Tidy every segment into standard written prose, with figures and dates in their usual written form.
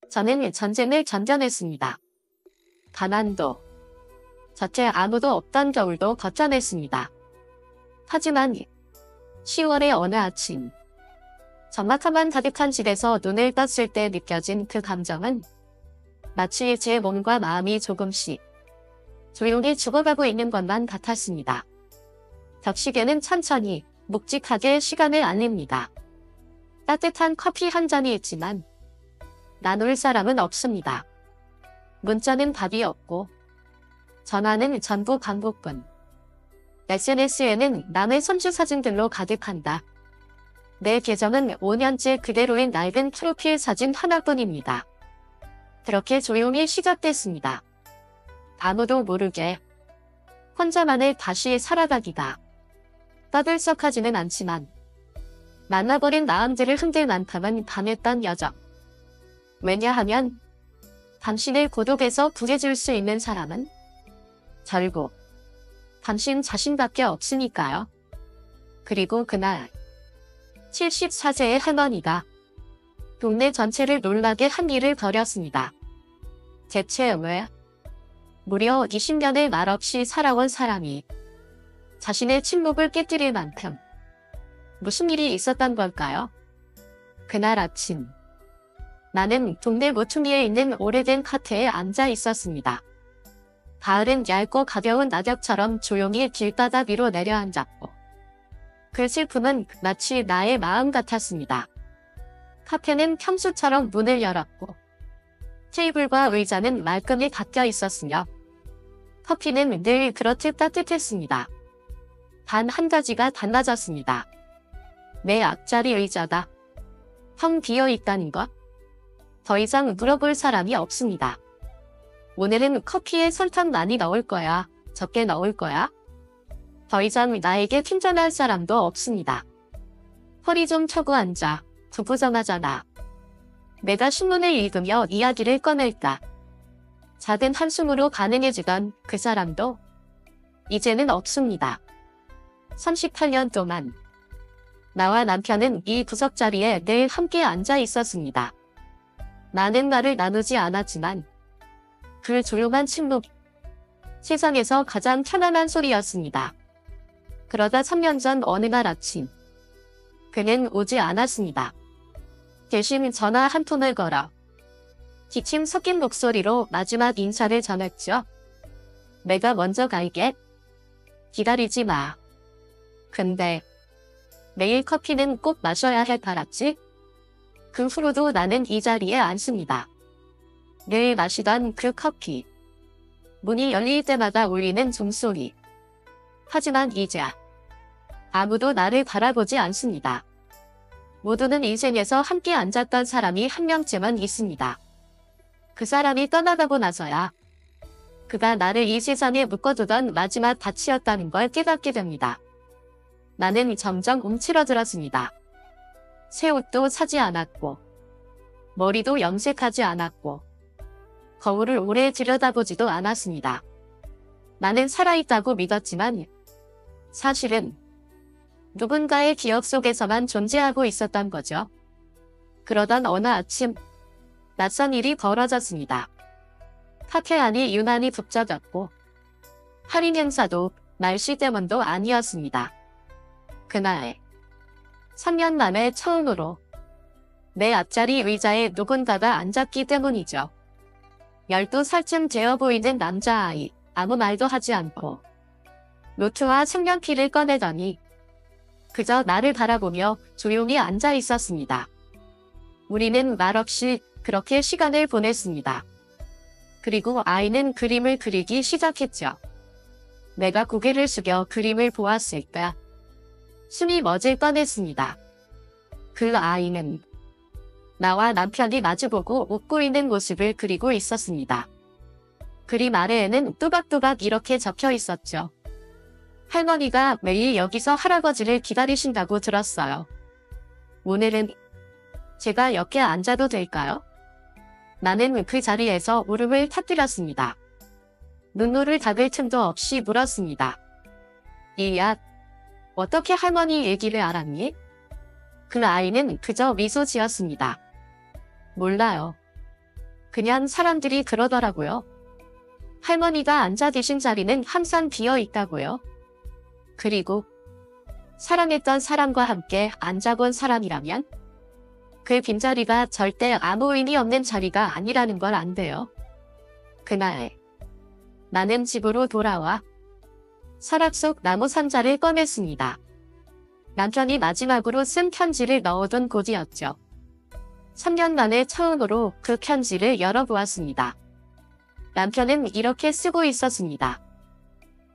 저는 전쟁을 전전했습니다. 가난도, 곁에 아무도 없던 겨울도 버텨냈습니다. 하지만 10월의 어느 아침, 적막함만 가득한 집에서 눈을 떴을 때 느껴진 그 감정은 마치 제 몸과 마음이 조금씩 조용히 죽어가고 있는 것만 같았습니다. 벽시계는 천천히 묵직하게 시간을 알립니다. 따뜻한 커피 한 잔이 있지만 나눌 사람은 없습니다. 문자는 답이 없고 전화는 전부 반복뿐. SNS에는 남의 손주 사진들로 가득한다. 내 계정은 5년째 그대로인 낡은 프로필 사진 하나뿐입니다. 그렇게 조용히 시작됐습니다. 아무도 모르게 혼자만을 다시 살아가기가. 떠들썩하지는 않지만 만나버린 마음들을 흔들 만큼은 반했던 여정. 왜냐하면 당신을 고독에서 구해줄 수 있는 사람은 결국 당신 자신밖에 없으니까요. 그리고 그날 74세의 할머니가 동네 전체를 놀라게 한 일을 벌였습니다. 대체 왜? 무려 20년을 말없이 살아온 사람이 자신의 침묵을 깨뜨릴 만큼 무슨 일이 있었던 걸까요? 그날 아침, 나는 동네 모퉁이에 있는 오래된 카트에 앉아 있었습니다. 가을은 얇고 가벼운 낙엽처럼 조용히 길바닥 위로 내려앉았고 그 슬픔은 마치 나의 마음 같았습니다. 카페는 평소처럼 문을 열었고 테이블과 의자는 말끔히 닦여 있었으며 커피는 늘 그렇듯 따뜻했습니다. 단 한 가지가 달라졌습니다. 내 앞자리 의자가 텅 비어있다는 것. 더 이상 물어볼 사람이 없습니다. 오늘은 커피에 설탕 많이 넣을 거야? 적게 넣을 거야? 더 이상 나에게 핀잔할 사람도 없습니다. 허리 좀 펴고 앉아. 부부정하잖아. 내가 신문을 읽으며 이야기를 꺼낼까. 작은 한숨으로 가능해지던 그 사람도 이제는 없습니다. 38년 동안 나와 남편은 이 구석자리에 늘 함께 앉아 있었습니다. 많은 말을 나누지 않았지만 그 조용한 침묵, 세상에서 가장 편안한 소리였습니다. 그러다 3년 전 어느 날 아침, 그는 오지 않았습니다. 대신 전화 한 통을 걸어 기침 섞인 목소리로 마지막 인사를 전했죠. 내가 먼저 갈게. 기다리지 마. 근데 매일 커피는 꼭 마셔야 할 알았지? 그 후로도 나는 이 자리에 앉습니다. 늘 마시던 그 커피. 문이 열릴 때마다 울리는 종소리. 하지만 이제 아무도 나를 바라보지 않습니다. 모두는 인생에서 함께 앉았던 사람이 한 명쯤은 있습니다. 그 사람이 떠나가고 나서야 그가 나를 이 세상에 묶어두던 마지막 밭이었다는 걸 깨닫게 됩니다. 나는 점점 움츠러들었습니다. 새 옷도 사지 않았고 머리도 염색하지 않았고 거울을 오래 들여다보지도 않았습니다. 나는 살아있다고 믿었지만 사실은 누군가의 기억 속에서만 존재하고 있었던 거죠. 그러던 어느 아침 낯선 일이 벌어졌습니다. 카페 안이 유난히 북적였고 할인 행사도 날씨 때문도 아니었습니다. 그날 3년 만에 처음으로 내 앞자리 의자에 누군가가 앉았기 때문이죠. 12살쯤 되어 보이는 남자아이, 아무 말도 하지 않고 노트와 색연필을 꺼내더니 그저 나를 바라보며 조용히 앉아 있었습니다. 우리는 말없이 그렇게 시간을 보냈습니다. 그리고 아이는 그림을 그리기 시작했죠. 내가 고개를 숙여 그림을 보았을 때 숨이 멎을 뻔했습니다. 그 아이는 나와 남편이 마주보고 웃고 있는 모습을 그리고 있었습니다. 그림 아래에는 또박또박 이렇게 적혀 있었죠. 할머니가 매일 여기서 할아버지를 기다리신다고 들었어요. 오늘은 제가 옆에 앉아도 될까요? 나는 그 자리에서 울음을 터뜨렸습니다. 눈물을 닦을 틈도 없이 물었습니다. 이야, 어떻게 할머니 얘기를 알았니? 그 아이는 그저 미소 지었습니다. 몰라요. 그냥 사람들이 그러더라고요. 할머니가 앉아 계신 자리는 항상 비어 있다고요. 그리고 사랑했던 사람과 함께 앉아본 사람이라면 그 빈자리가 절대 아무 의미 없는 자리가 아니라는 걸 안대요. 그날 나는 집으로 돌아와 서랍 속 나무 상자를 꺼냈습니다. 남편이 마지막으로 쓴 편지를 넣어둔 곳이었죠. 3년 만에 처음으로 그 편지를 열어보았습니다. 남편은 이렇게 쓰고 있었습니다.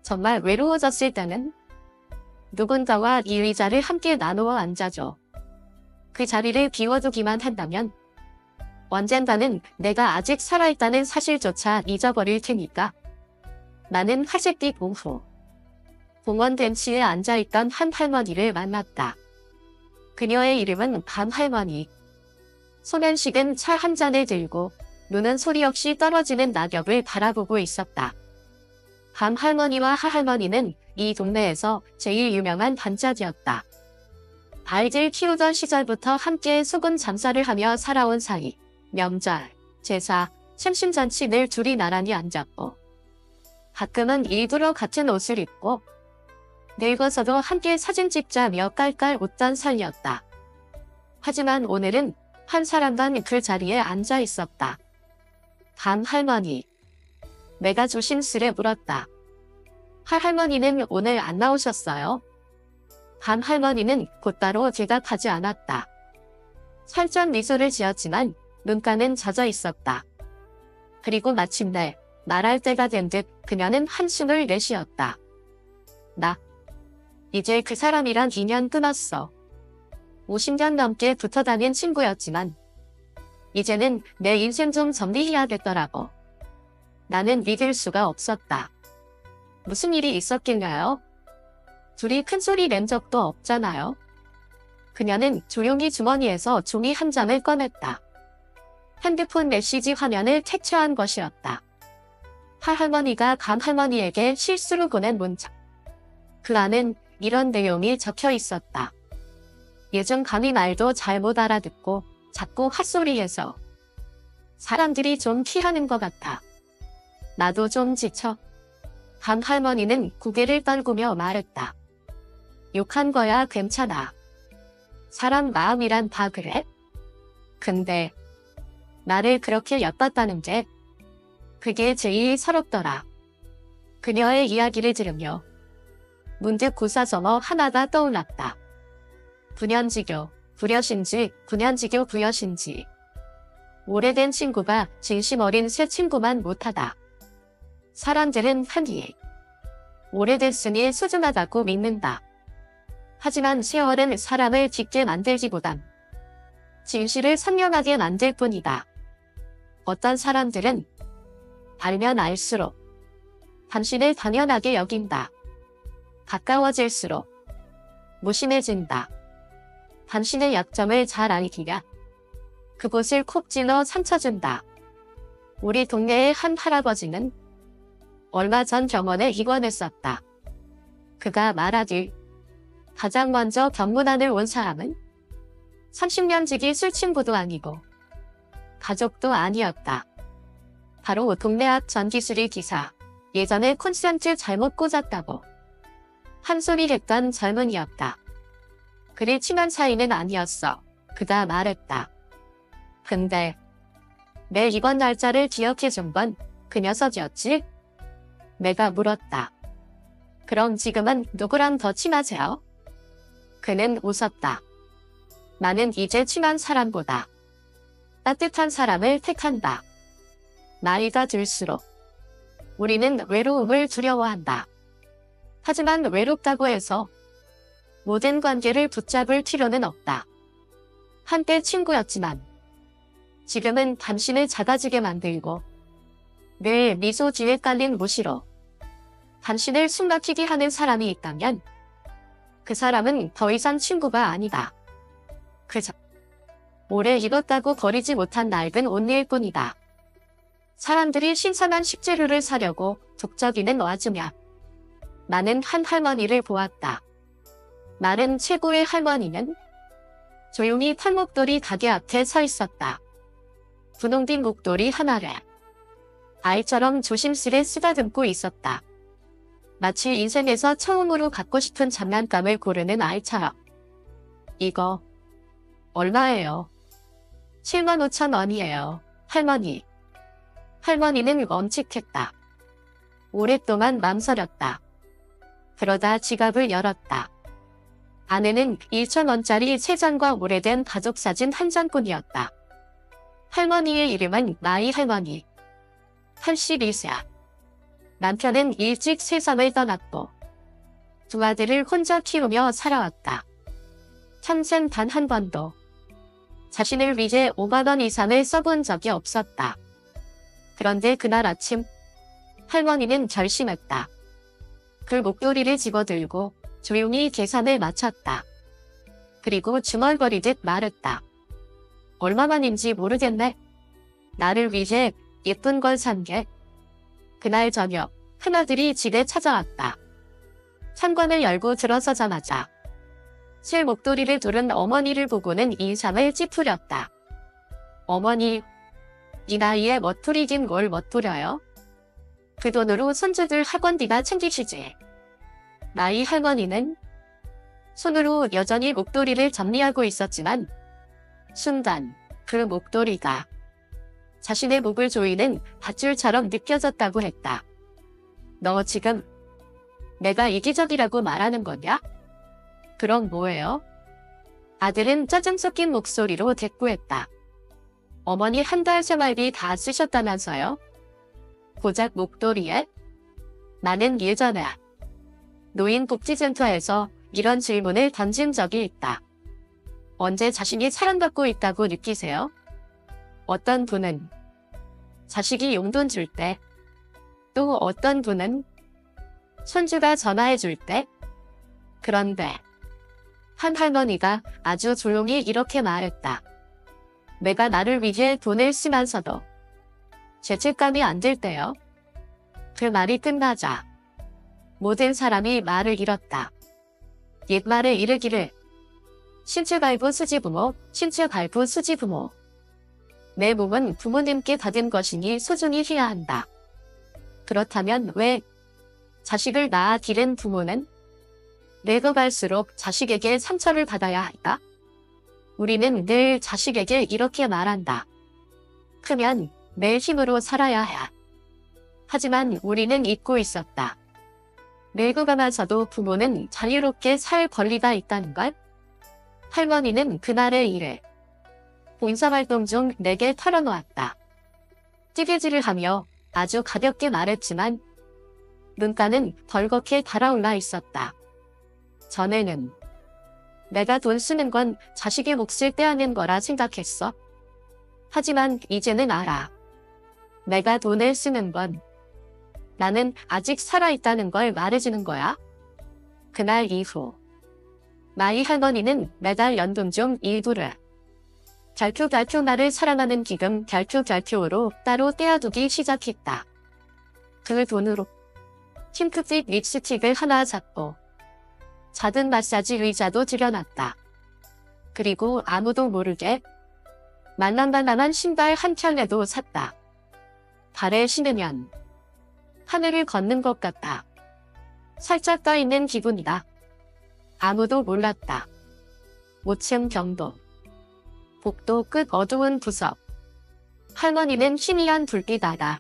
정말 외로워졌을 때는 누군가와 이 의자를 함께 나누어 앉아줘. 그 자리를 비워두기만 한다면 언젠가는 내가 아직 살아있다는 사실조차 잊어버릴 테니까. 나는 화색빛 오후 공원 벤치에 앉아있던 한 할머니를 만났다. 그녀의 이름은 밤할머니. 손엔 식은 차 한 잔을 들고 눈은 소리 없이 떨어지는 낙엽을 바라보고 있었다. 밤할머니와 하할머니는 이 동네에서 제일 유명한 반짝이었다. 아이들 키우던 시절부터 함께 소금 장사를 하며 살아온 사이. 명절, 제사, 생신잔치 늘 둘이 나란히 앉았고 가끔은 일부러 같은 옷을 입고 늙어서도 함께 사진 찍자며 깔깔 웃던 사이였다. 하지만 오늘은 한 사람만 그 자리에 앉아 있었다. 밤할머니. 내가 조심스레 물었다. 할머니는 오늘 안 나오셨어요? 밤할머니는 곧바로 대답하지 않았다. 살짝 미소를 지었지만 눈가는 젖어 있었다. 그리고 마침내 말할 때가 된 듯 그녀는 한숨을 내쉬었다. 나 이제 그 사람이랑 인연 끊었어. 50년 넘게 붙어 다닌 친구였지만 이제는 내 인생 좀 정리해야겠더라고. 나는 믿을 수가 없었다. 무슨 일이 있었길래요? 둘이 큰소리 낸 적도 없잖아요. 그녀는 조용히 주머니에서 종이 한 장을 꺼냈다. 핸드폰 메시지 화면을 캡처한 것이었다. 할머니가 밤할머니에게 실수로 보낸 문자. 그 안은 이런 내용이 적혀 있었다. 예전 감히 말도 잘 못 알아듣고 자꾸 헛소리해서 사람들이 좀 피하는 것 같아. 나도 좀 지쳐. 밤할머니는 고개를 떨구며 말했다. 욕한 거야 괜찮아. 사람 마음이란 다 그래? 근데 나를 그렇게 엿봤다는 게 그게 제일 서럽더라. 그녀의 이야기를 들으며 문득 고사성어 하나가 떠올랐다. 분연지교, 부려신지, 분연지교 부여신지. 오래된 친구가 진심 어린 새 친구만 못하다. 사람들은 흔히 오래됐으니 소중하다고 믿는다. 하지만 세월은 사람을 깊게 만들기보단 진실을 선명하게 만들 뿐이다. 어떤 사람들은 알면 알수록 당신을 당연하게 여긴다. 가까워질수록 무심해진다. 당신의 약점을 잘 알기야 그곳을 콕 찔러 상처준다. 우리 동네의 한 할아버지는 얼마 전 병원에 입원했었다. 그가 말하길 가장 먼저 병문안을 온 사람은 30년 지기 술친구도 아니고 가족도 아니었다. 바로 동네 앞 전기수리 기사. 예전에 콘센트 잘못 꽂았다고 한 소리 했던 젊은이였다. 그리 친한 사이는 아니었어. 그가 말했다. 근데 내 입원 날짜를 기억해준 건 그 녀석이었지? 내가 물었다. 그럼 지금은 누구랑 더 친하세요? 그는 웃었다. 나는 이제 친한 사람보다 따뜻한 사람을 택한다. 나이가 들수록 우리는 외로움을 두려워한다. 하지만 외롭다고 해서 모든 관계를 붙잡을 필요는 없다. 한때 친구였지만 지금은 당신을 작아지게 만들고 늘 미소 뒤에 깔린 무시로 당신을 숨막히게 하는 사람이 있다면 그 사람은 더 이상 친구가 아니다. 그저 오래 익었다고 버리지 못한 낡은 옷일 뿐이다. 사람들이 신선한 식재료를 사려고 북적이는 와중에 나는 한 할머니를 보았다. 마른 최고의 할머니는 조용히 팔목돌이 가게 앞에 서 있었다. 분홍빛 목도리 하나를 아이처럼 조심스레 쓰다듬고 있었다. 마치 인생에서 처음으로 갖고 싶은 장난감을 고르는 아이처럼. 이거 얼마예요? 75,000원이에요. 할머니. 할머니는 멈칫했다. 오랫동안 맘서렸다. 그러다 지갑을 열었다. 안에는 1,000원짜리 3장과 오래된 가족사진 한 장뿐이었다. 할머니의 이름은 마이 할머니. 82세. 남편은 일찍 세상을 떠났고 두 아들을 혼자 키우며 살아왔다. 평생 단 한 번도 자신을 위해 5만 원 이상을 써본 적이 없었다. 그런데 그날 아침 할머니는 결심했다. 그 목도리를 집어들고 조용히 계산을 마쳤다. 그리고 중얼거리듯 말했다. 얼마만인지 모르겠네. 나를 위해 예쁜 걸 산 게. 그날 저녁 큰아들이 집에 찾아왔다. 창문을 열고 들어서자마자 실 목도리를 두른 어머니를 보고는 인상을 찌푸렸다. 어머니, 이 나이에 멋부리긴 뭘 멋부려요? 그 돈으로 손주들 학원비나 챙기시지. 마이 할머니는 손으로 여전히 목도리를 정리하고 있었지만 순간 그 목도리가 자신의 목을 조이는 밧줄처럼 느껴졌다고 했다. 너 지금 내가 이기적이라고 말하는 거냐? 그럼 뭐예요? 아들은 짜증 섞인 목소리로 대꾸했다. 어머니 한 달 생활비 다 쓰셨다면서요? 고작 목도리에? 나는 예전에 노인복지센터에서 이런 질문을 던진 적이 있다. 언제 자신이 사랑받고 있다고 느끼세요? 어떤 분은 자식이 용돈 줄 때, 또 어떤 분은 손주가 전화해 줄 때. 그런데 한 할머니가 아주 조용히 이렇게 말했다. 내가 나를 위해 돈을 쓰면서도 죄책감이 안 들 때요. 그 말이 끝나자 모든 사람이 말을 잃었다. 옛말에 이르기를 신체 발부 수지 부모, 신체 발부 수지 부모. 내 몸은 부모님께 받은 것이니 소중히 해야 한다. 그렇다면 왜 자식을 낳아 기른 부모는 늙어갈수록 자식에게 상처를 받아야 할까? 우리는 늘 자식에게 이렇게 말한다. 크면 내 힘으로 살아야 해. 하지만 우리는 잊고 있었다. 늙어가면서도 부모는 자유롭게 살 권리가 있다는 걸? 할머니는 그날의 일을 봉사활동 중 내게 털어놓았다. 찌개질을 하며 아주 가볍게 말했지만 눈가는 벌겋게 달아올라 있었다. 전에는 내가 돈 쓰는 건 자식의 몫을 떼어낸 거라 생각했어. 하지만 이제는 알아. 내가 돈을 쓰는 건 나는 아직 살아있다는 걸 말해주는 거야. 그날 이후 마이 할머니는 매달 연금 중 일부를 결투 나를 사랑하는 기금 결투로 따로 떼어두기 시작했다. 그 돈으로 핑크빛 립스틱을 하나 샀고 작은 마사지 의자도 들여놨다. 그리고 아무도 모르게 말랑말랑한 신발 한 켤레도 샀다. 발에 신으면 하늘을 걷는 것 같다. 살짝 떠있는 기분이다. 아무도 몰랐다. 5층 경도. 복도 끝 어두운 구석. 할머니는 희미한 불빛 아래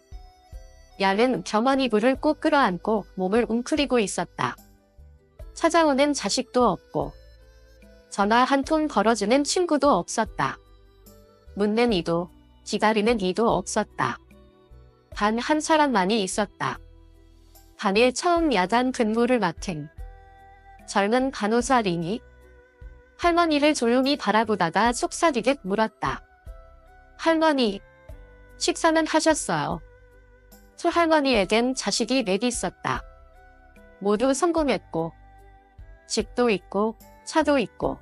얇은 겸허니불을 꼭 끌어안고 몸을 웅크리고 있었다. 찾아오는 자식도 없고 전화 한 통 걸어주는 친구도 없었다. 묻는 이도 기다리는 이도 없었다. 단 한 사람만이 있었다. 반일 처음 야간 근무를 맡은 젊은 간호사 린이 할머니를 조용히 바라보다가 속삭이듯 물었다. 할머니, 식사는 하셨어요? 초할머니에겐 자식이 넷 있었다. 모두 성공했고 집도 있고 차도 있고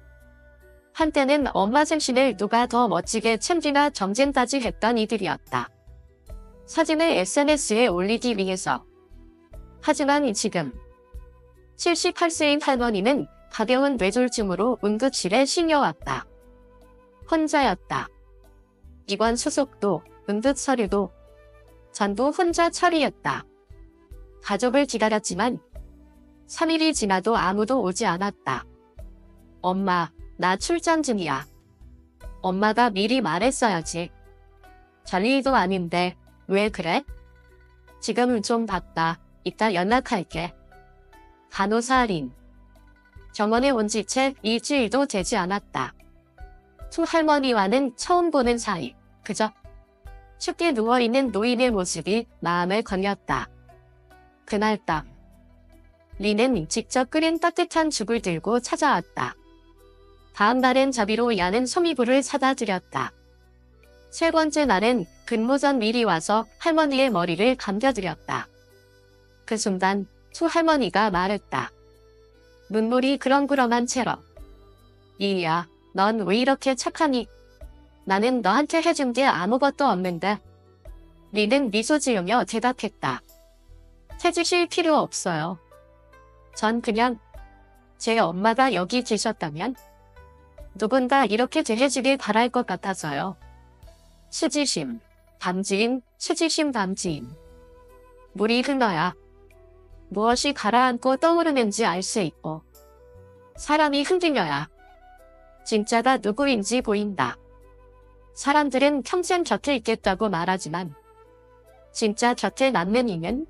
한때는 엄마 생신을 누가 더 멋지게 챙기나 경쟁까지 했던 이들이었다. 사진을 SNS에 올리기 위해서. 하지만 지금 78세인 할머니는 가벼운 뇌졸중으로 응급실에 실려왔다. 혼자였다. 입원 수속도, 응급 서류도 전부 혼자 처리했다. 가족을 기다렸지만 3일이 지나도 아무도 오지 않았다. 엄마, 나 출장 중이야. 엄마가 미리 말했어야지. 잘 일도 아닌데 왜 그래? 지금은 좀 바빠. 이따 연락할게. 간호사 할인. 병원에 온 지 채 일주일도 되지 않았다. 투 할머니와는 처음 보는 사이. 그저 춥게 누워있는 노인의 모습이 마음을 걸렸다. 그날 밤 리는 직접 끓인 따뜻한 죽을 들고 찾아왔다. 다음 날엔 자비로 야는 소미불을 사다 드렸다. 세 번째 날엔 근무 전 미리 와서 할머니의 머리를 감겨드렸다. 그 순간 투 할머니가 말했다. 눈물이 그렁그렁한 채로. 이야, 넌 왜 이렇게 착하니? 나는 너한테 해준 게 아무것도 없는데. 리는 미소 지으며 대답했다. 해주실 필요 없어요. 전 그냥 제 엄마가 여기 계셨다면 누군가 이렇게 대해주길 바랄 것 같아서요. 수지심, 담지인, 수지심 담지인. 물이 흘러야 무엇이 가라앉고 떠오르는지 알 수 있고 사람이 흔들려야 진짜가 누구인지 보인다. 사람들은 평생 곁에 있겠다고 말하지만 진짜 곁에 남는 이는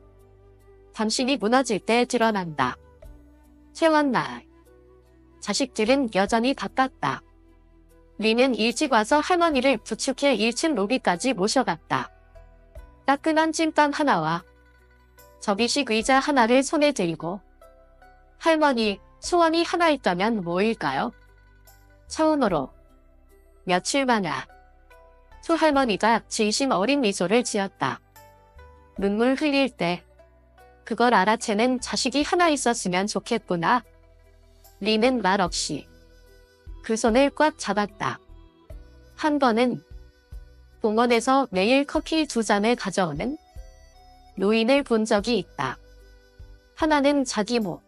당신이 무너질 때 드러난다. 퇴원날. 자식들은 여전히 바빴다. 리는 일찍 와서 할머니를 부축해 1층 로비까지 모셔갔다. 따끈한 찜닭 하나와 접이식 의자 하나를 손에 들고 할머니, 소원이 하나 있다면 뭐일까요? 처음으로 며칠 만에 투 할머니가 진심 어린 미소를 지었다. 눈물 흘릴 때 그걸 알아채는 자식이 하나 있었으면 좋겠구나. 리는 말없이 그 손을 꽉 잡았다. 한 번은 공원에서 매일 커피 2잔을 가져오는 노인을 본 적이 있다. 하나는 자기 목,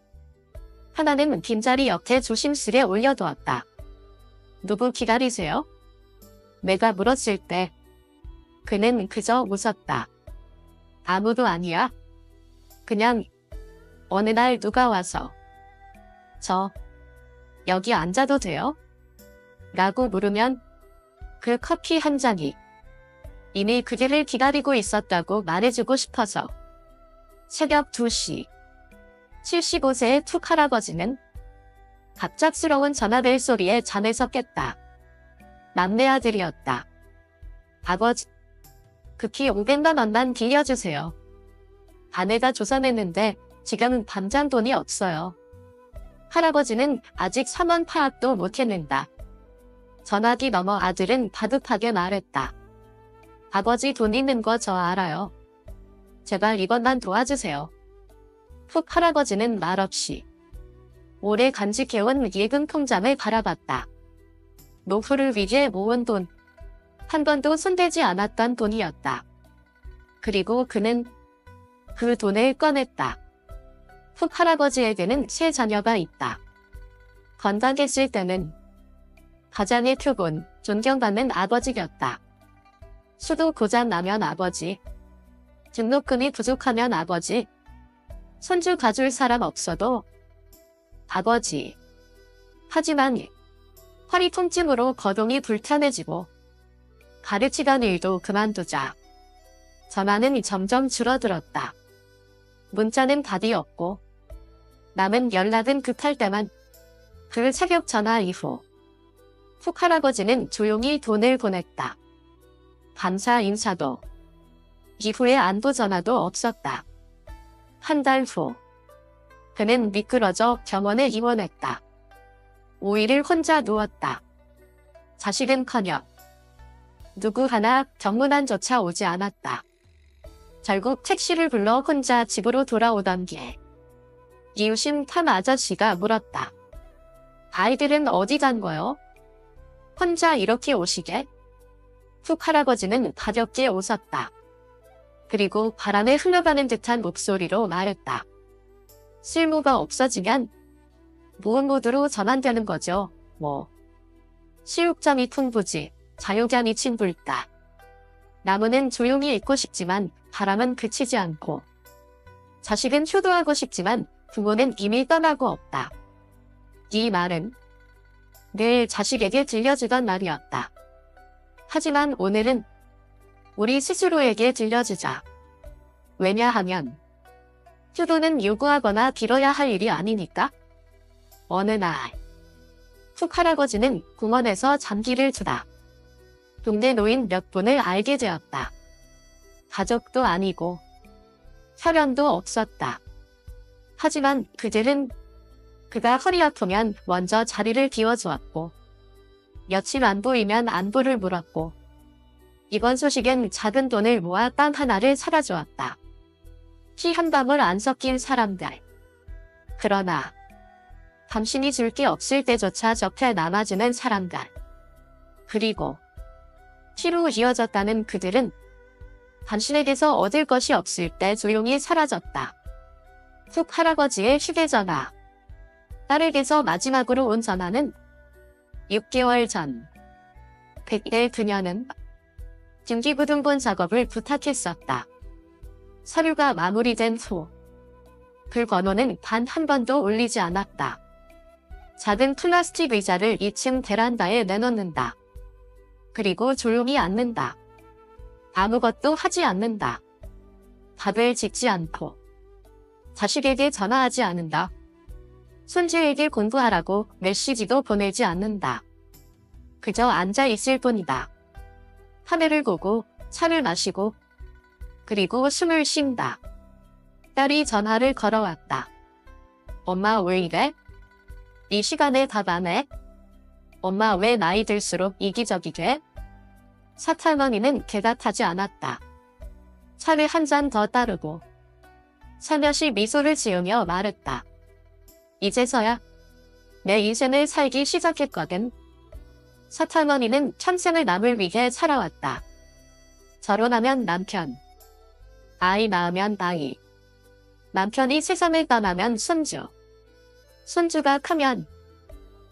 하나는 빈자리 옆에 조심스레 올려두었다. 누구 기다리세요? 내가 물었을 때 그는 그저 웃었다. 아무도 아니야. 그냥 어느 날 누가 와서 저 여기 앉아도 돼요? 라고 물으면 그 커피 한 잔이 이미 그들을 기다리고 있었다고 말해주고 싶어서. 새벽 2시 75세의 툭 할아버지는 갑작스러운 전화벨 소리에 잠에서 깼다. 막내 아들이었다. 아버지, 급히 500만 원만 빌려주세요. 아내가 조사냈는데 지금은 당장 돈이 없어요. 할아버지는 아직 3원 파악도 못했는다. 전화기 넘어 아들은 다급하게 말했다. 아버지 돈 있는 거 저 알아요. 제발 이번만 도와주세요. 푹 할아버지는 말없이 오래 간직해온 예금 통장을 바라봤다. 노후를 위해 모은 돈, 한 번도 손대지 않았던 돈이었다. 그리고 그는 그 돈을 꺼냈다. 푹 할아버지에게는 세 자녀가 있다. 건강했을 때는 가장의 표본, 존경받는 아버지였다. 수도 고장 나면 아버지, 등록금이 부족하면 아버지, 손주 가줄 사람 없어도 아버지. 하지만 허리 통증으로 거동이 불편해지고 가르치던 일도 그만두자 전화는 점점 줄어들었다. 문자는 답이 없고 남은 연락은 급할 때만. 그 새벽 전화 이후 푹 할아버지는 조용히 돈을 보냈다. 감사 인사도 이후에 안부 전화도 없었다. 한 달 후 그는 미끄러져 병원에 입원했다. 5일을 혼자 누웠다. 자식은커녕 누구 하나 병문안조차 오지 않았다. 결국 택시를 불러 혼자 집으로 돌아오던 길 이웃인 탐 아저씨가 물었다. 아이들은 어디 간 거요? 혼자 이렇게 오시게? 푹 할아버지는 가볍게 웃었다. 그리고 바람에 흘러가는 듯한 목소리로 말했다. 쓸모가 없어지면 무음 모드로 전환되는 거죠. 뭐. 시육점이 풍부지, 자유견이 친불다. 나무는 조용히 있고 싶지만 바람은 그치지 않고, 자식은 효도하고 싶지만 부모는 이미 떠나고 없다. 이 말은 늘 자식에게 들려주던 말이었다. 하지만 오늘은 우리 스스로에게 들려주자. 왜냐하면 효도는 요구하거나 빌어야 할 일이 아니니까. 어느 날 툭 할아버지는 공원에서 장기를 주다 동네 노인 몇 분을 알게 되었다. 가족도 아니고 혈연도 없었다. 하지만 그들은 그가 허리 아프면 먼저 자리를 비워주었고, 며칠 안 보이면 안부를 물었고, 이번 소식엔 작은 돈을 모아 빵 하나를 사다 주었다. 피 한 방울 안 섞인 사람들. 그러나 당신이 줄 게 없을 때조차 곁에 남아주는 사람들. 그리고 피로 이어졌다는 그들은 당신에게서 얻을 것이 없을 때 조용히 사라졌다. 툭 할아버지의 휴대전화. 딸에게서 마지막으로 온 전화는 6개월 전. 그때 그녀는 등기부등본 작업을 부탁했었다. 서류가 마무리된 후 그 번호는 단 한 번도 울리지 않았다. 작은 플라스틱 의자를 2층 베란다에 내놓는다. 그리고 조용히 앉는다. 아무것도 하지 않는다. 밥을 짓지 않고 자식에게 전화하지 않는다. 손주에게 공부하라고 메시지도 보내지 않는다. 그저 앉아 있을 뿐이다. 하늘을 보고 차를 마시고 그리고 숨을 쉰다. 딸이 전화를 걸어왔다. 엄마 왜 이래? 이 시간에 답 안 해? 엄마 왜 나이 들수록 이기적이 돼? 사할머니는 대답하지 않았다. 차를 한 잔 더 따르고 살며시 미소를 지으며 말했다. 이제서야 내 인생을 살기 시작했거든. 사할머니는 평생을 남을 위해 살아왔다. 결혼하면 남편, 아이 낳으면 아이, 남편이 세상을 떠나면 손주, 손주가 크면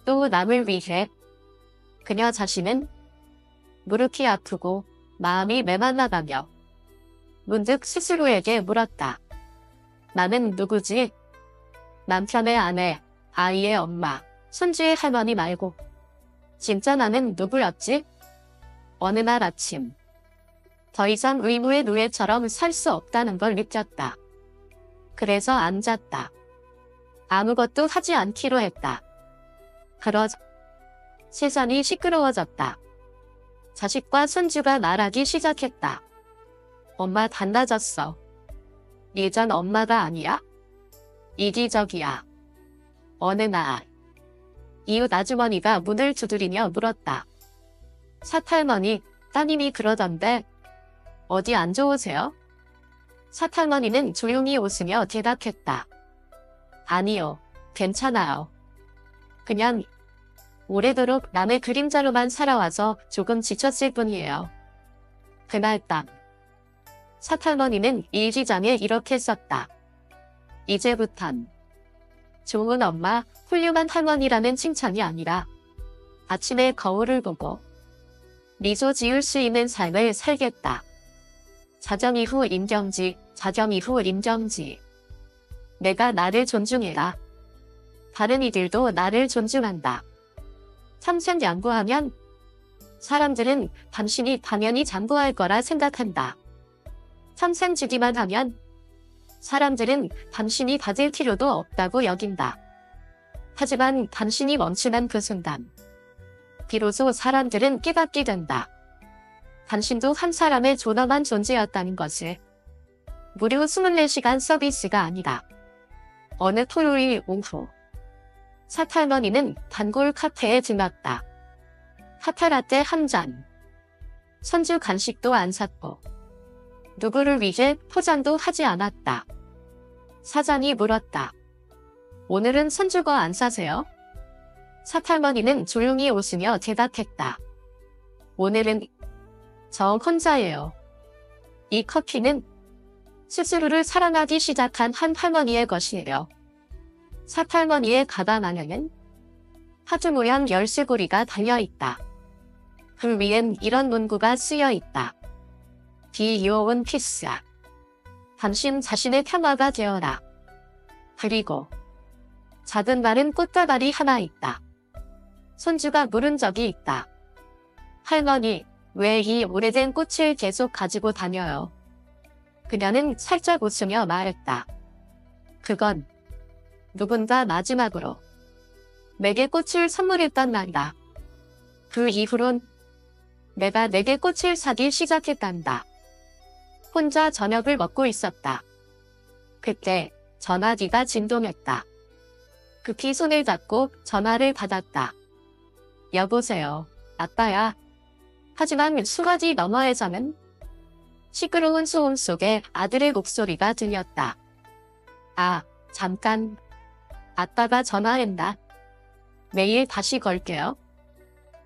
또 남을 위해. 그녀 자신은 무릎이 아프고 마음이 메말라가며 문득 스스로에게 물었다. 나는 누구지? 남편의 아내, 아이의 엄마, 손주의 할머니 말고 진짜 나는 누구였지? 어느 날 아침 더 이상 의무의 노예처럼 살 수 없다는 걸 느꼈다. 그래서 앉았다. 아무것도 하지 않기로 했다. 그러자 세상이 시끄러워졌다. 자식과 손주가 말하기 시작했다. 엄마 달라졌어. 예전 엄마가 아니야? 이기적이야. 어느 날 이웃 아주머니가 문을 두드리며 물었다. 사할머니, 따님이 그러던데 어디 안 좋으세요? 사할머니는 조용히 웃으며 대답했다. 아니요, 괜찮아요. 그냥 오래도록 남의 그림자로만 살아와서 조금 지쳤을 뿐이에요. 그날 밤 사할머니는 일기장에 이렇게 썼다. 이제부턴 좋은 엄마, 훌륭한 할머니라는 칭찬이 아니라 아침에 거울을 보고 미소 지을 수 있는 삶을 살겠다. 자정 이후 임경지, 자정 이후 임경지. 내가 나를 존중해라. 다른 이들도 나를 존중한다. 평생 양보하면 사람들은 당신이 당연히 장부할 거라 생각한다. 평생 주기만 하면 사람들은 당신이 받을 필요도 없다고 여긴다. 하지만 당신이 멈추는 그 순간 비로소 사람들은 깨닫게 된다. 당신도 한 사람의 존엄한 존재였다는 것을. 무료 24시간 서비스가 아니다. 어느 토요일 오후 사할머니는 단골 카페에 들렀다. 카페라떼 한 잔. 손주 간식도 안 샀고 누구를 위해 포장도 하지 않았다. 사장이 물었다. 오늘은 손주 거 안 사세요? 사할머니는 조용히 웃으며 대답했다. 오늘은 저 혼자예요. 이 커피는 스스로를 사랑하기 시작한 한 할머니의 것이에요. 사할머니의 가방 안에는 하트 모양 열쇠고리가 달려있다. 그 위엔 이런 문구가 쓰여있다. 이어온 키스야. 당신 자신의 평화가 되어라. 그리고 작은 마른 꽃다발이 하나 있다. 손주가 물은 적이 있다. 할머니, 왜 이 오래된 꽃을 계속 가지고 다녀요? 그녀는 살짝 웃으며 말했다. 그건 누군가 마지막으로 내게 꽃을 선물했단 말이다. 그 이후론 내가 내게 꽃을 사기 시작했단다. 혼자 저녁을 먹고 있었다. 그때 전화기가 진동했다. 급히 손을 잡고 전화를 받았다. 여보세요, 아빠야. 하지만 수화지 너머에서는 시끄러운 소음 속에 아들의 목소리가 들렸다. 아, 잠깐. 아빠가 전화했나? 매일 다시 걸게요.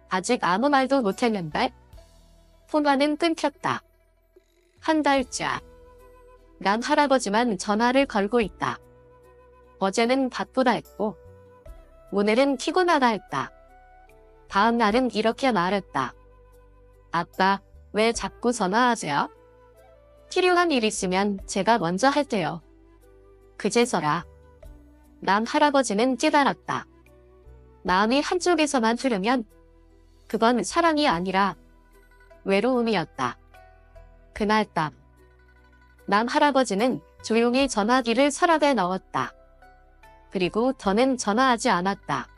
아직 아무 말도 못했는데? 통화는 끊겼다. 한 달째. 난 할아버지만 전화를 걸고 있다. 어제는 바쁘다 했고, 오늘은 피곤하다 했다. 다음 날은 이렇게 말했다. 아빠, 왜 자꾸 전화하세요? 필요한 일 있으면 제가 먼저 할게요. 그제서야 난 할아버지는 깨달았다. 마음이 한쪽에서만 흐르면 그건 사랑이 아니라 외로움이었다. 그날 밤, 난 할아버지는 조용히 전화기를 서랍에 넣었다. 그리고 더는 전화하지 않았다.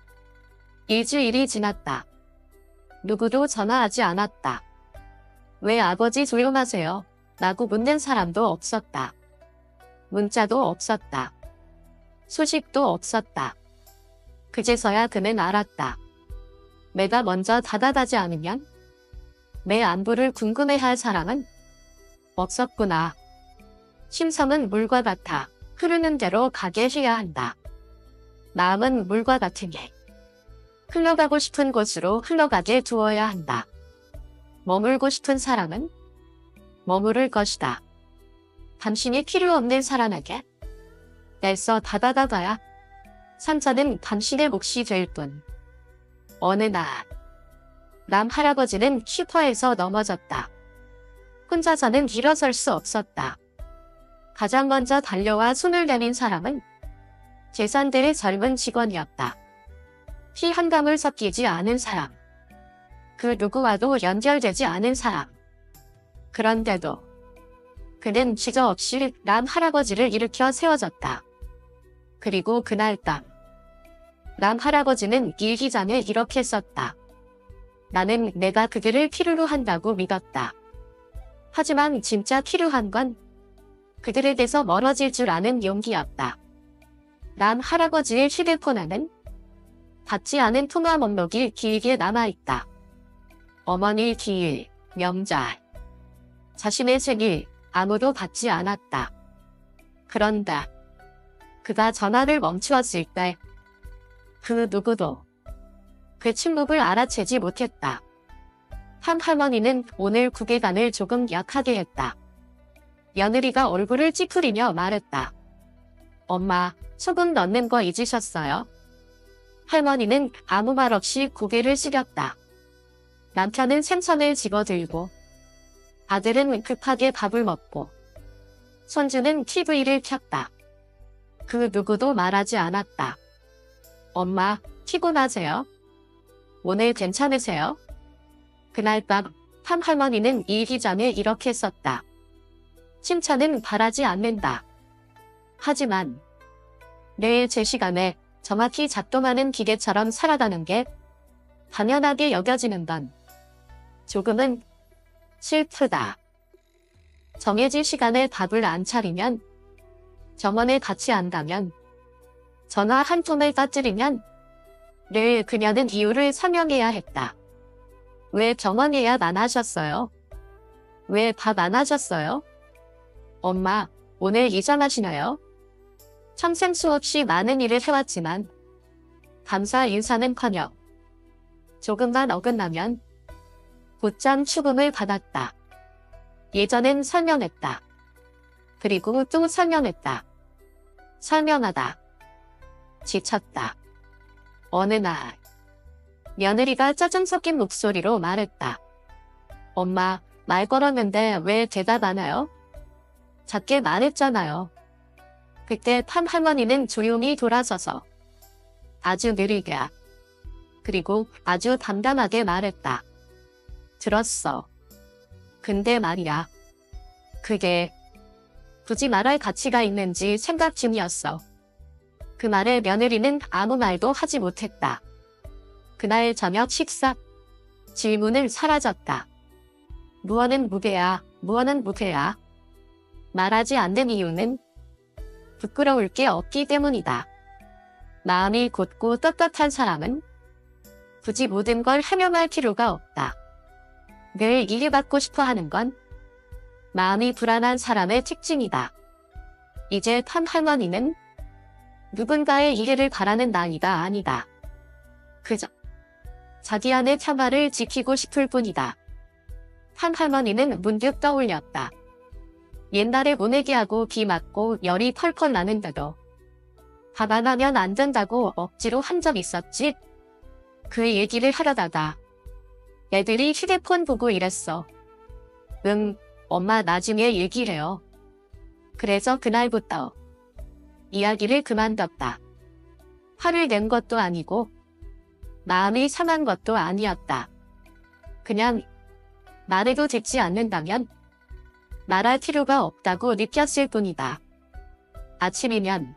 일주일이 지났다. 누구도 전화하지 않았다. 왜 아버지 조용하세요? 라고 묻는 사람도 없었다. 문자도 없었다. 소식도 없었다. 그제서야 그는 알았다. 내가 먼저 다가가지 않으면 내 안부를 궁금해할 사람은 없었구나. 심성은 물과 같아 흐르는 대로 가게 해야 한다. 마음은 물과 같으니 흘러가고 싶은 곳으로 흘러가게 두어야 한다. 머물고 싶은 사람은 머무를 것이다. 당신이 필요 없는 사람에게 애써 다가가봐야 상처는 당신의 몫이 될 뿐. 어느 날, 남 할아버지는 슈퍼에서 넘어졌다. 혼자서는 일어설 수 없었다. 가장 먼저 달려와 손을 내민 사람은 재산들의 젊은 직원이었다. 피 한 감을 섞이지 않은 사람. 그 누구와도 연결되지 않은 사람. 그런데도 그는 주저없이 남 할아버지를 일으켜 세워졌다. 그리고 그날 밤, 남 할아버지는 일기장에 이렇게 썼다. 나는 내가 그들을 필요로 한다고 믿었다. 하지만 진짜 필요한 건 그들에게서 멀어질 줄 아는 용기였다. 남 할아버지의 휴대폰에는 받지 않은 통화 목록이 길게 남아있다. 어머니 기일, 명절, 자신의 생일, 아무도 받지 않았다. 그런데 그가 전화를 멈추었을 때 그 누구도 그 침묵을 알아채지 못했다. 한 할머니는 오늘 국외간을 조금 약하게 했다. 며느리가 얼굴을 찌푸리며 말했다. 엄마, 소금 넣는 거 잊으셨어요? 할머니는 아무 말 없이 고개를 숙였다. 남편은 생선을 집어들고 아들은 급하게 밥을 먹고 손주는 TV를 켰다. 그 누구도 말하지 않았다. 엄마, 피곤하세요? 오늘 괜찮으세요? 그날 밤, 한 할머니는 일기장에 이렇게 썼다. 칭찬은 바라지 않는다. 하지만 매일 제 시간에 정확히 작동하는 기계처럼 살아가는 게 당연하게 여겨지는 건 조금은 슬프다. 정해진 시간에 밥을 안 차리면, 정원에 같이 안 가면, 전화 한 통을 빠뜨리면 늘 그녀는 이유를 설명해야 했다. 왜 정원 예약 안 하셨어요? 왜 밥 안 하셨어요? 엄마, 오늘 이전하시나요? 평생 수없이 많은 일을 해왔지만 감사 인사는커녕 조금만 어긋나면 곧장 추궁을 받았다. 예전엔 설명했다. 그리고 또 설명했다. 설명하다. 지쳤다. 어느 날 며느리가 짜증 섞인 목소리로 말했다. 엄마, 말 걸었는데 왜 대답 안 해요? 작게 말했잖아요. 그때 팜 할머니는 조용히 돌아서서 아주 느리게 그리고 아주 담담하게 말했다. 들었어. 근데 말이야. 그게 굳이 말할 가치가 있는지 생각 중이었어. 그 말에 며느리는 아무 말도 하지 못했다. 그날 저녁 식사 질문을 사라졌다. 무언은 무게야, 무언은 무게야. 말하지 않는 이유는 부끄러울 게 없기 때문이다. 마음이 곧고 떳떳한 사람은 굳이 모든 걸 해명할 필요가 없다. 늘 이해받고 싶어 하는 건 마음이 불안한 사람의 특징이다. 이제 팜 할머니는 누군가의 이해를 바라는 나이가 아니다. 그저 자기 안의 평화를 지키고 싶을 뿐이다. 팜 할머니는 문득 떠올렸다. 옛날에 모내기하고 비 맞고 열이 펄펄 나는데도 밥 안 하면 안 된다고 억지로 한 적 있었지? 그 얘기를 하려다가 애들이 휴대폰 보고 이랬어. 응, 엄마 나중에 얘기해요. 그래서 그날부터 이야기를 그만뒀다. 화를 낸 것도 아니고 마음이 상한 것도 아니었다. 그냥 말해도 듣지 않는다면 말할 필요가 없다고 느꼈을 뿐이다. 아침이면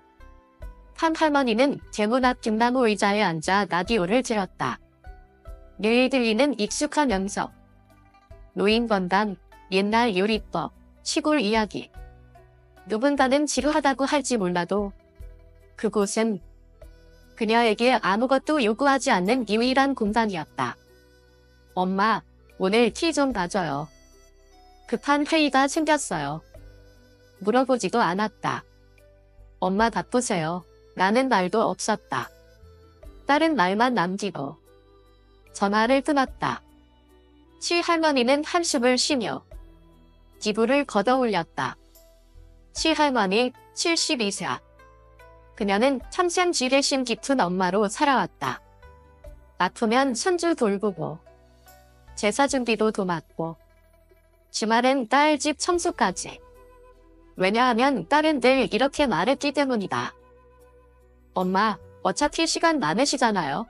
팜 할머니는 대문 앞 등나무 의자에 앉아 라디오를 들었다. 늘 들리는 익숙한 음성. 노인 건강, 옛날 요리법, 시골 이야기. 누군가는 지루하다고 할지 몰라도 그곳은 그녀에게 아무것도 요구하지 않는 유일한 공간이었다. 엄마, 오늘 티 좀 가져요. 급한 회의가 생겼어요. 물어보지도 않았다. 엄마 바쁘세요. 라는 말도 없었다. 딸은 말만 남기고 전화를 끊었다. 시할머니는 한숨을 쉬며 기부를 걷어올렸다. 시할머니 72세. 그녀는 평생 지레심 깊은 엄마로 살아왔다. 아프면 손주 돌보고 제사 준비도 도맡고 주말엔 딸 집 청소까지. 왜냐하면 딸은 늘 이렇게 말했기 때문이다. 엄마, 어차피 시간 많으시잖아요.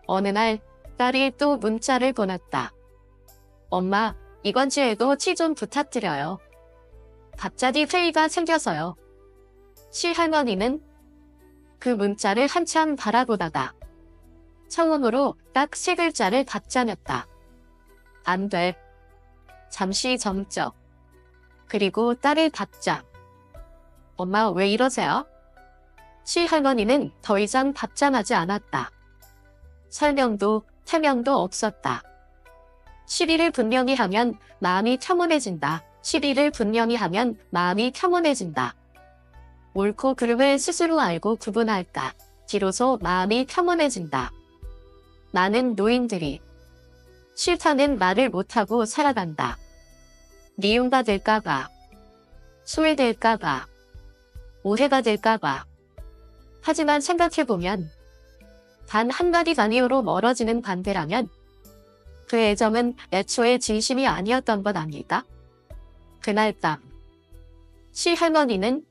어느 날 딸이 또 문자를 보냈다. 엄마, 이번 주에도 티 좀 부탁드려요. 갑자기 회의가 생겨서요. 시할머니는 그 문자를 한참 바라보다가 처음으로 딱 3글자를 답장했다. 안 돼. 잠시 점적. 그리고 딸의 답장. 엄마 왜 이러세요? 시할머니는 더 이상 답장하지 않았다. 설명도 해명도 없었다. 시비를 분명히 하면 마음이 평온해진다. 시비를 분명히 하면 마음이 평온해진다. 옳고 그름을 스스로 알고 구분할까. 비로소 마음이 평온해진다. 많은 노인들이 싫다는 말을 못하고 살아간다. 미움가 될까봐, 소외될까봐, 오해가 될까봐. 하지만 생각해보면 단 한마디 단위로 멀어지는 관계라면 그 애정은 애초에 진심이 아니었던 것 아닐까? 그날 밤 시할머니는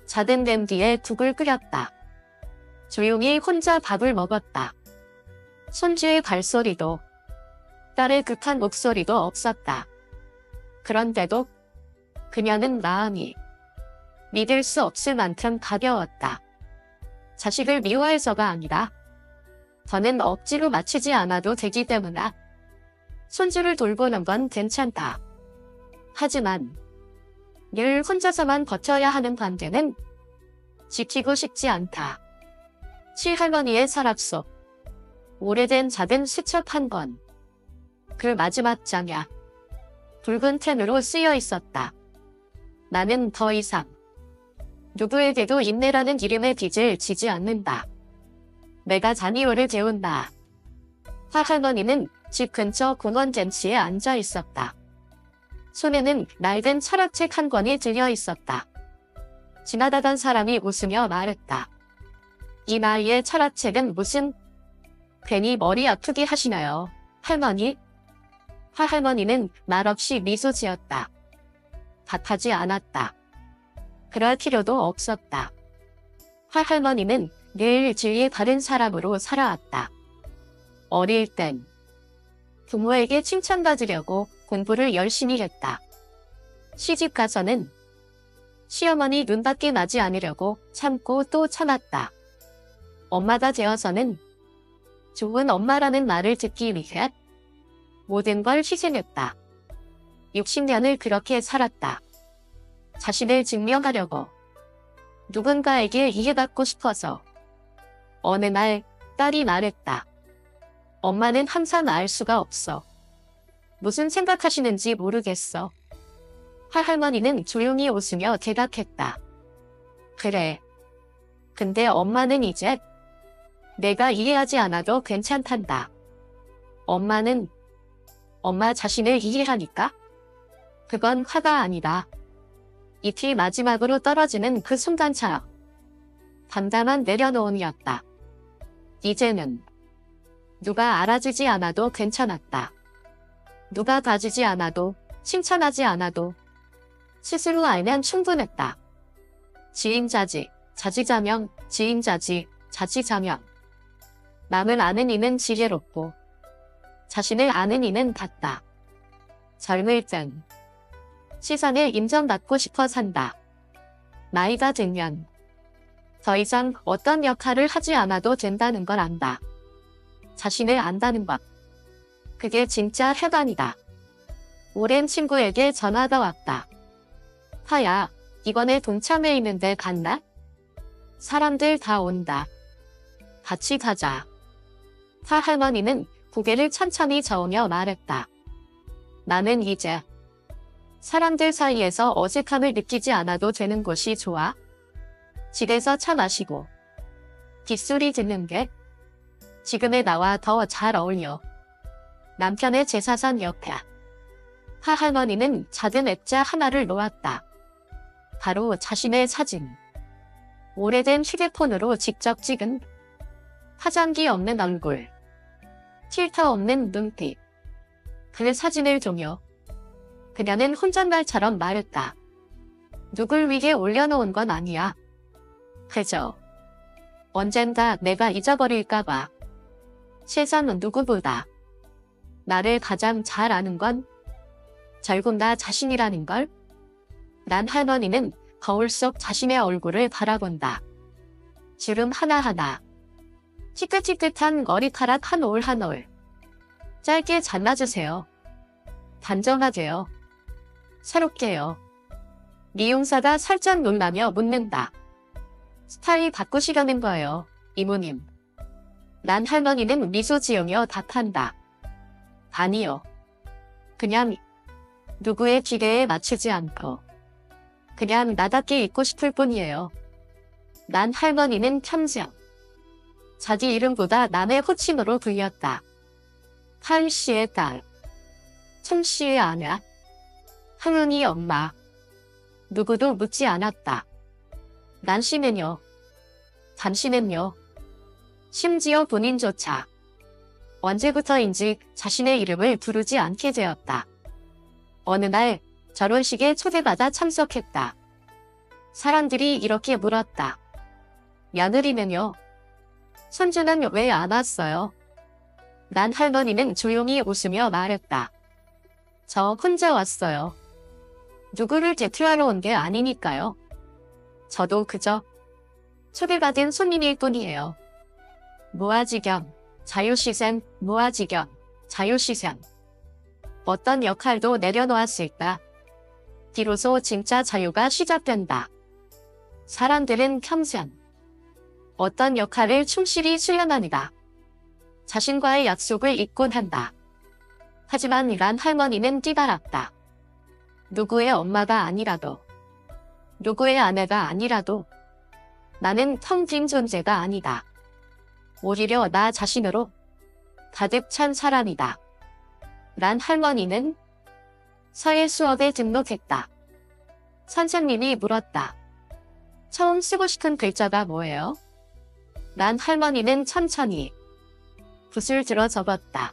작은 냄비에 국을 끓였다. 조용히 혼자 밥을 먹었다. 손주의 발소리도 딸의 급한 목소리도 없었다. 그런데도 그녀는 마음이 믿을 수 없을 만큼 가벼웠다. 자식을 미워해서가 아니라 더는 억지로 맞추지 않아도 되기 때문이다. 손주를 돌보는 건 괜찮다. 하지만 늘 혼자서만 버텨야 하는 관계는 지키고 싶지 않다. 시할머니의 서랍 속 오래된 작은 수첩 한 권. 그 마지막 장야. 붉은 펜으로 쓰여 있었다. 나는 더 이상 누구에게도 인내라는 이름의 빚을 지지 않는다. 내가 자니오를 재운다. 할머니는 집 근처 공원 벤치에 앉아 있었다. 손에는 낡은 철학책 한 권이 들려 있었다. 지나가던 사람이 웃으며 말했다. 이 나이에 철학책은 무슨... 괜히 머리 아프게 하시나요, 할머니? 할머니는 말없이 미소 지었다. 답하지 않았다. 그럴 필요도 없었다. 할머니는 늘 주위에 다른 사람으로 살아왔다. 어릴 땐 부모에게 칭찬받으려고 공부를 열심히 했다. 시집 가서는 시어머니 눈밖에 나지 않으려고 참고 또 참았다. 엄마가 되어서는 좋은 엄마라는 말을 듣기 위해 모든 걸 희생했다. 60년을 그렇게 살았다. 자신을 증명하려고, 누군가에게 이해받고 싶어서. 어느 날 딸이 말했다. 엄마는 항상 알 수가 없어. 무슨 생각하시는지 모르겠어. 할머니는 조용히 웃으며 대답했다. 그래. 근데 엄마는 이제 내가 이해하지 않아도 괜찮단다. 엄마는 엄마 자신을 이해하니까? 그건 화가 아니다. 잎이 마지막으로 떨어지는 그 순간처럼 담담한 내려놓음이었다. 이제는 누가 알아주지 않아도 괜찮았다. 누가 봐주지 않아도, 칭찬하지 않아도 스스로 알면 충분했다. 지임자지, 자지자명, 지임자지, 자지자명. 남을 아는 이는 지혜롭고 자신을 아는 이는 받다. 젊을 땐 시선에 인정받고 싶어 산다. 나이가 들면 더 이상 어떤 역할을 하지 않아도 된다는 걸 안다. 자신을 안다는 것. 그게 진짜 해방이다. 오랜 친구에게 전화가 왔다. 하야, 이번에 동참회 있는데 갔나? 사람들 다 온다. 같이 가자. 할머니는 고개를 천천히 저으며 말했다. 나는 이제 사람들 사이에서 어색함을 느끼지 않아도 되는 곳이 좋아. 집에서 차 마시고 빗소리 듣는 게 지금의 나와 더 잘 어울려. 남편의 제사상 옆에 할머니는 작은 액자 하나를 놓았다. 바로 자신의 사진. 오래된 휴대폰으로 직접 찍은 화장기 없는 얼굴, 필터 없는 눈빛. 그 사진을 보며 그녀는 혼잣말처럼 말했다. 누굴 위해 올려놓은 건 아니야. 그저 언젠가 내가 잊어버릴까봐. 세상은 누구보다 나를 가장 잘 아는 건 결국 나 자신이라는 걸. 난 할머니는 거울 속 자신의 얼굴을 바라본다. 주름 하나하나, 티끌티끌한 머리카락 한 올 한 올. 짧게 잘라주세요. 단정하게요. 새롭게요. 미용사가 살짝 놀라며 묻는다. 스타일 바꾸시려는 거예요, 이모님. 난 할머니는 미소 지으며 답한다. 아니요. 그냥 누구의 기대에 맞추지 않고 그냥 나답게 있고 싶을 뿐이에요. 난 할머니는 평생 자기 이름보다 남의 호칭으로 불렸다. 한 씨의 딸, 청 씨의 아내, 흥은이 엄마. 누구도 묻지 않았다. 난씨는요? 당신은요? 심지어 본인조차 언제부터인지 자신의 이름을 부르지 않게 되었다. 어느 날 결혼식에 초대받아 참석했다. 사람들이 이렇게 물었다. 며느리는요? 손주는 왜 안 왔어요? 난 할머니는 조용히 웃으며 말했다. 저 혼자 왔어요. 누구를 대표하러 온 게 아니니까요. 저도 그저 초대받은 손님일 뿐이에요. 무아지경, 자유시생, 무아지경, 자유시생. 어떤 역할도 내려놓았을까? 비로소 진짜 자유가 시작된다. 사람들은 평생 어떤 역할을 충실히 수행하느라 자신과의 약속을 잊곤 한다. 하지만 이란 할머니는 깨달았다. 누구의 엄마가 아니라도, 누구의 아내가 아니라도 나는 텅 빈 존재가 아니다. 오히려 나 자신으로 가득 찬 사람이다. 란 할머니는 서예 수업에 등록했다. 선생님이 물었다. 처음 쓰고 싶은 글자가 뭐예요? 란 할머니는 천천히 붓을 들어 적었다.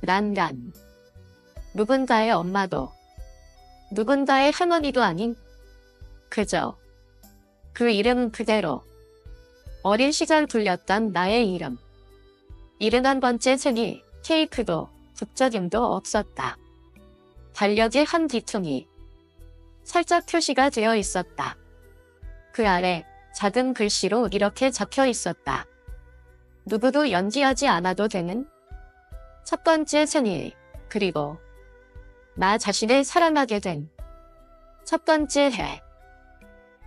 란. 누군가의 엄마도 누군가의 할머니도 아닌 그저 그 이름 그대로 어린 시절 불렸던 나의 이름. 71번째 생일 케이크도 북적임도 없었다. 달력의 한 뒤퉁이 살짝 표시가 되어 있었다. 그 아래 작은 글씨로 이렇게 적혀 있었다. 누구도 연기하지 않아도 되는 첫 번째 생일, 그리고 나 자신을 사랑하게 된 첫 번째 해.